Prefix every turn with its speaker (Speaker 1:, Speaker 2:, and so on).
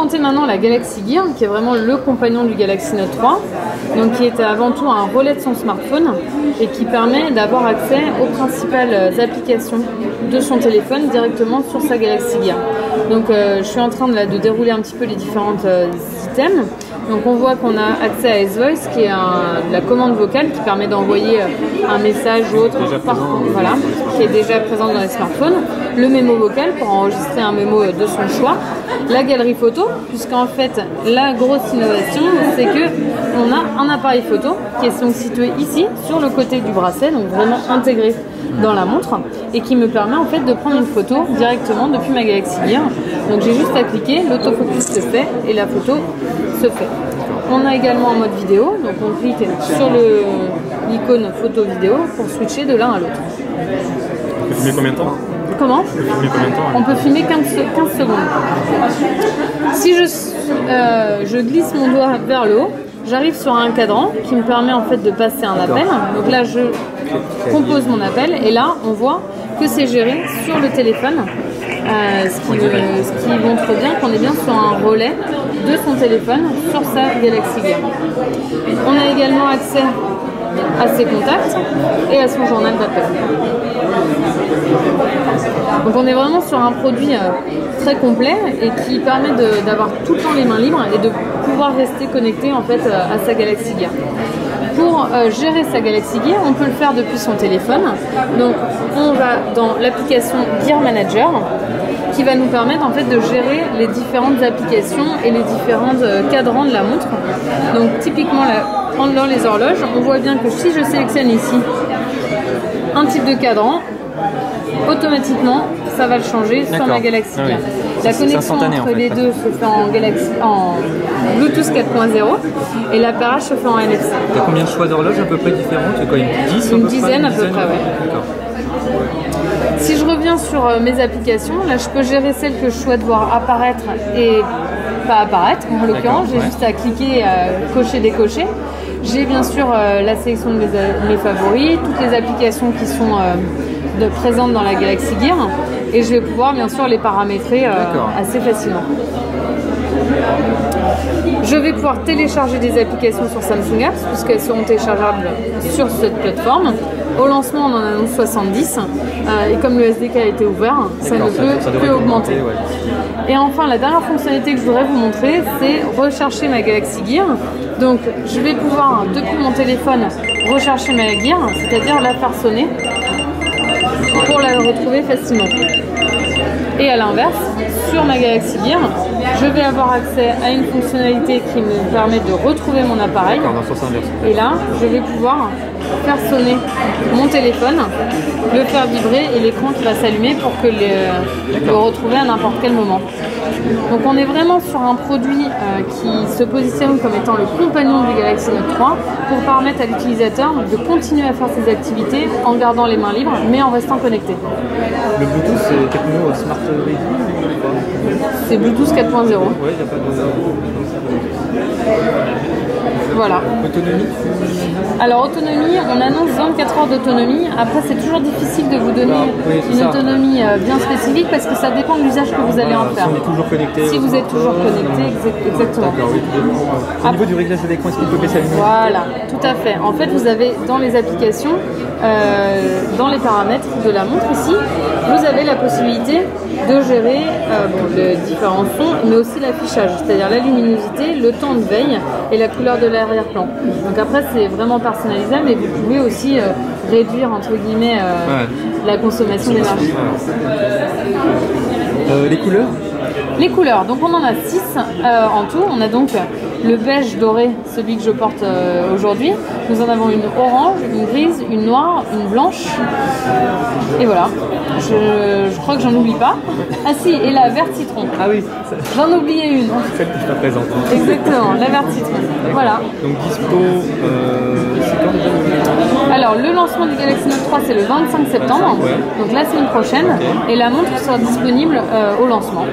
Speaker 1: présenter maintenant la Galaxy Gear, qui est vraiment le compagnon du Galaxy Note 3, donc qui est avant tout un relais de son smartphone et qui permet d'avoir accès aux principales applications de son téléphone directement sur sa Galaxy Gear. Donc je suis en train de dérouler un petit peu les différentes items. Donc on voit qu'on a accès à S-Voice, qui est la commande vocale qui permet d'envoyer un message ou autre, voilà, qui est déjà présent dans les smartphones. Le mémo vocal pour enregistrer un mémo de son choix. La galerie photo, puisqu'en fait la grosse innovation, c'est que on a un appareil photo qui est donc situé ici sur le côté du bracelet, donc vraiment intégré dans la montre, et qui me permet en fait de prendre une photo directement depuis ma Galaxy Gear. Donc j'ai juste à cliquer, l'autofocus se fait et la photo se fait. On a également un mode vidéo, donc on clique sur l'icône photo vidéo pour switcher de l'un à l'autre.
Speaker 2: Tu peux filmer combien de temps?
Speaker 1: Comment? On peut filmer 15 secondes. Si je glisse mon doigt vers le haut, j'arrive sur un cadran qui me permet en fait de passer un appel. Donc là, je compose mon appel et là, on voit que c'est géré sur le téléphone, ce qui montre bien qu'on est bien sur un relais de son téléphone sur sa Galaxy Gear. On a également accès à ses contacts et à son journal d'appel. Donc on est vraiment sur un produit très complet et qui permet d'avoir tout le temps les mains libres et de pouvoir rester connecté en fait à sa Galaxy Gear. Pour gérer sa Galaxy Gear, on peut le faire depuis son téléphone. Donc on va dans l'application Gear Manager qui va nous permettre en fait de gérer les différentes applications et les différents cadrans de la montre. Donc typiquement dans les horloges, on voit bien que si je sélectionne ici un type de cadran, automatiquement ça va le changer sur ma Galaxy Gear. La connexion entre les deux se fait en Bluetooth 4.0 et l'appareillage se fait en NFC.
Speaker 2: Tu as combien de choix d'horloges à peu près différentes?
Speaker 1: Une dizaine à peu près, ouais. Si je reviens sur mes applications, là je peux gérer celles que je souhaite voir apparaître et pas apparaître. En l'occurrence, j'ai juste à cliquer, cocher, décocher. J'ai bien sûr la sélection de mes favoris, toutes les applications qui sont présentes dans la Galaxy Gear et je vais pouvoir bien sûr les paramétrer assez facilement. Je vais pouvoir télécharger des applications sur Samsung Apps puisqu'elles seront téléchargeables sur cette plateforme. Au lancement, on en annonce 70 et comme le SDK a été ouvert, ça ne peut que augmenter. Et enfin, la dernière fonctionnalité que je voudrais vous montrer, c'est rechercher ma Galaxy Gear. Donc, je vais pouvoir, depuis mon téléphone, rechercher ma Gear, c'est-à-dire la faire sonner pour la retrouver facilement. Et à l'inverse, sur ma Galaxy Gear, je vais avoir accès à une fonctionnalité qui me permet de retrouver mon appareil. Et là, je vais pouvoir faire sonner mon téléphone, le faire vibrer et l'écran qui va s'allumer pour que le retrouver à n'importe quel moment. Donc on est vraiment sur un produit qui se positionne comme étant le compagnon du Galaxy Note 3 pour permettre à l'utilisateur de continuer à faire ses activités en gardant les mains libres mais en restant connecté.
Speaker 2: Le Bluetooth, c'est techno Smart Radio?
Speaker 1: C'est Bluetooth 4.0.
Speaker 2: Ouais, il n'y a pas de...
Speaker 1: Voilà.
Speaker 2: Autonomie?
Speaker 1: Alors autonomie, on annonce 24 heures d'autonomie. Après c'est toujours difficile de vous donner une autonomie bien spécifique parce que ça dépend de l'usage que vous allez en faire.
Speaker 2: Si on est toujours connecté.
Speaker 1: Si vous êtes toujours connecté, exactement.
Speaker 2: D'accord, oui. Au niveau du réglage de l'écran, est-ce qu'il peut baisser la lumière?
Speaker 1: Voilà, tout à fait. En fait, vous avez dans les applications, dans les paramètres de la montre ici, vous avez la possibilité de gérer les différents sons, mais aussi l'affichage, c'est-à-dire la luminosité, le temps de veille et la couleur de l'arrière-plan. Donc après, c'est vraiment personnalisable et vous pouvez aussi réduire, entre guillemets, la consommation d'énergie.
Speaker 2: Les couleurs?
Speaker 1: Les couleurs, donc on en a 6 en tout. On a donc le beige doré, celui que je porte aujourd'hui. Nous en avons une orange, une grise, une noire, une blanche. Et voilà, je crois que j'en oublie pas. Ah si, et la verte citron.
Speaker 2: Ah oui.
Speaker 1: J'en oubliais une.
Speaker 2: Celle que je te présente.
Speaker 1: Exactement, la verte citron. Voilà.
Speaker 2: Donc dispo, c'est quand déjà?
Speaker 1: Alors le lancement du Galaxy Note 3 c'est le 25 septembre, donc la semaine prochaine, et la montre sera disponible au lancement.